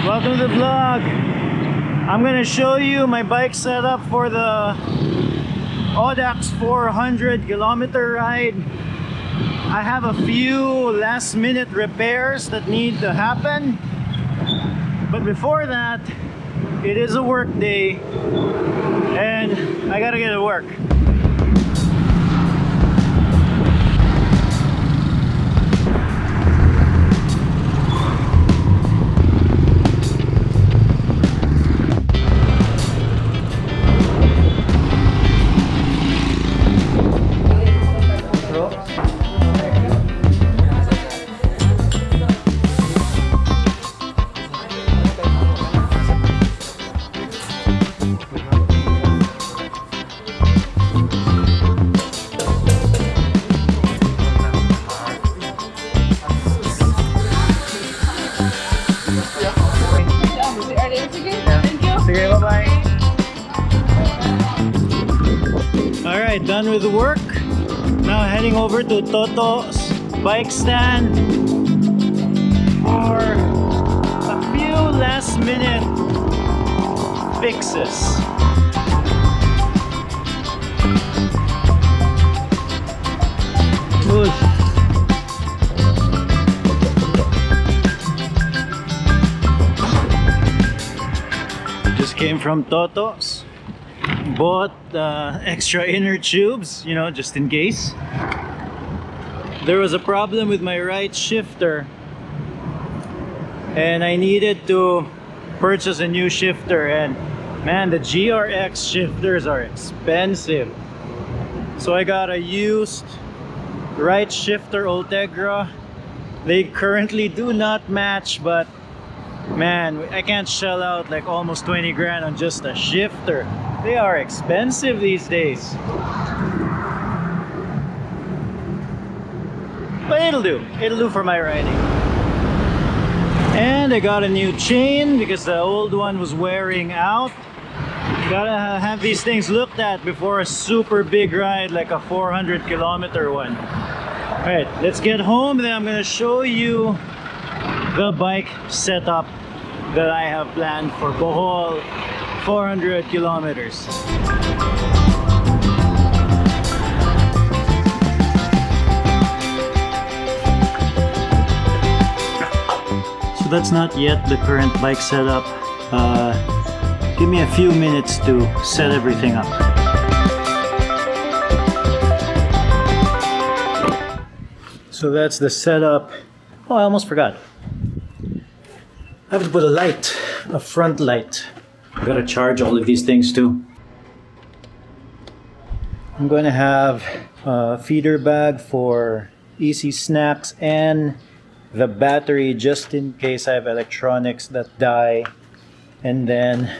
Welcome to the vlog. I'm gonna show you my bike setup for the Audax 400 kilometer ride. I have a few last minute repairs that need to happen, but before that, it is a work day and I gotta get to work. Alright, done with the work. Now heading over to Toto's bike stand for a few last minute fixes. Just came from Toto's. Bought extra inner tubes, you know, just in case. There was a problem with my right shifter and I needed to purchase a new shifter, and man, the GRX shifters are expensive. So I got a used right shifter Ultegra. They currently do not match, but man, I can't shell out like almost 20 grand on just a shifter. They are expensive these days. But it'll do. It'll do for my riding. And I got a new chain because the old one was wearing out. Gotta have these things looked at before a super big ride like a 400 kilometer one. Alright, let's get home, then I'm gonna show you the bike setup that I have planned for Bohol 400 kilometers. So that's not yet the current bike setup. Give me a few minutes to set everything up. So that's the setup. Oh, I almost forgot. I have to put a light, a front light. I gotta charge all of these things too. I'm going to have a feeder bag for easy snacks and the battery just in case I have electronics that die. And then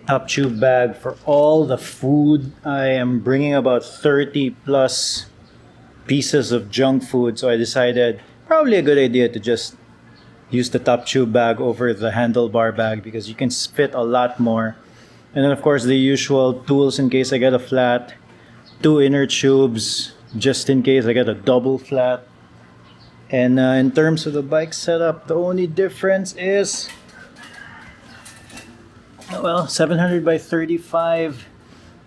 top tube bag for all the food. I am bringing about 30 plus pieces of junk food, so I decided probably a good idea to just use the top tube bag over the handlebar bag because you can fit a lot more. And then of course the usual tools in case I get a flat, 2 inner tubes just in case I get a double flat. And in terms of the bike setup, the only difference is, well, 700 by 35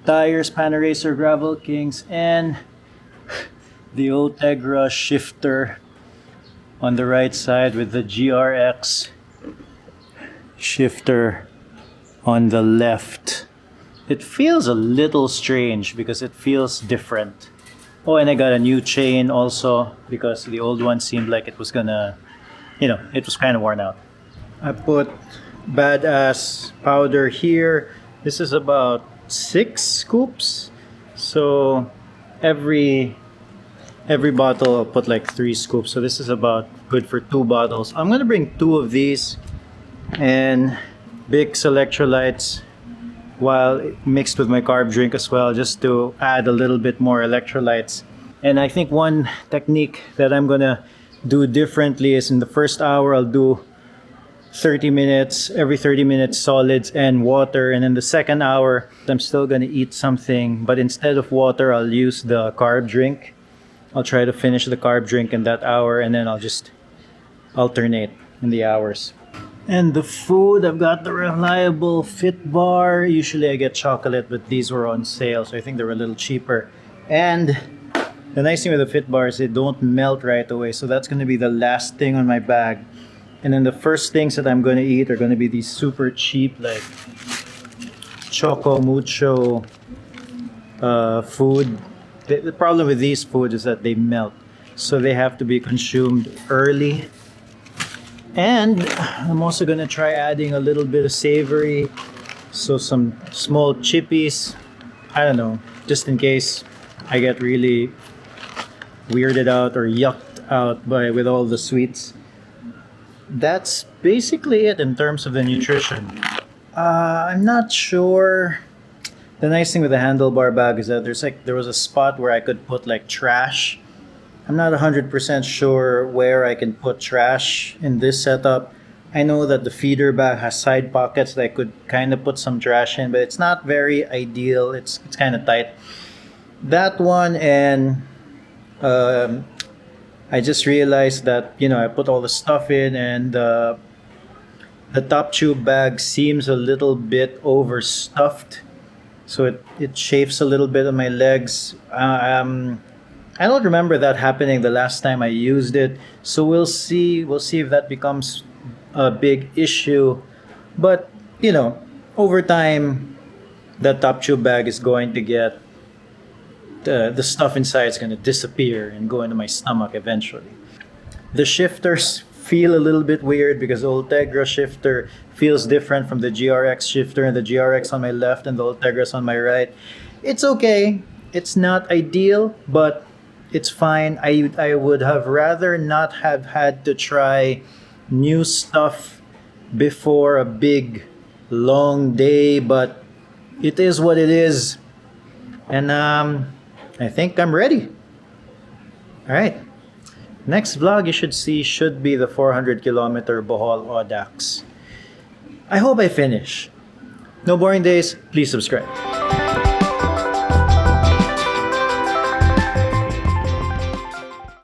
tires, Panaracer Gravel Kings, and the Ultegra shifter on the right side with the GRX shifter on the left. It feels a little strange because it feels different. Oh, and I got a new chain also because the old one seemed like it was gonna, you know, it was kind of worn out. I put badass powder here. This is about 6 scoops. So every bottle I'll put like 3 scoops. So this is about good for 2 bottles. I'm gonna bring 2 of these and Bix electrolytes while mixed with my carb drink as well, just to add a little bit more electrolytes. And I think one technique that I'm gonna do differently is in the first hour I'll do 30 minutes, every 30 minutes solids and water, and in the second hour I'm still gonna eat something, but instead of water I'll use the carb drink. I'll try to finish the carb drink in that hour and then I'll just alternate in the hours. And the food, I've got the reliable Fit Bar. Usually I get chocolate, but these were on sale, so I think they were a little cheaper. And the nice thing with the Fit Bar is they don't melt right away, so that's going to be the last thing on my bag. And then the first things that I'm going to eat are going to be these super cheap, like Choco Mucho food. The problem with these foods is that they melt, so they have to be consumed early. And I'm also gonna try adding a little bit of savory, so some small chippies. I don't know, just in case I get really weirded out or yucked out by with all the sweets. That's basically it in terms of the nutrition. I'm not sure. The nice thing with the handlebar bag is that there was a spot where I could put like trash. I'm not 100% sure where I can put trash in this setup. I know that the feeder bag has side pockets that I could kind of put some trash in, but it's not very ideal. It's kind of tight. That one, and I just realized that I put all the stuff in, and the top tube bag seems a little bit overstuffed, so it chafes a little bit on my legs. I don't remember that happening the last time I used it, so we'll see. We'll see if that becomes a big issue. But over time, the top tube bag is going to get the stuff inside is going to disappear and go into my stomach eventually. The shifters feel a little bit weird because the Ultegra shifter feels different from the GRX shifter, and the GRX on my left and the Ultegra's on my right. It's okay. It's not ideal, but it's fine. I would have rather not have had to try new stuff before a big, long day, but it is what it is. And I think I'm ready. All right. Next vlog you should be the 400-kilometer Bohol Audax. I hope I finish. No boring days, please subscribe.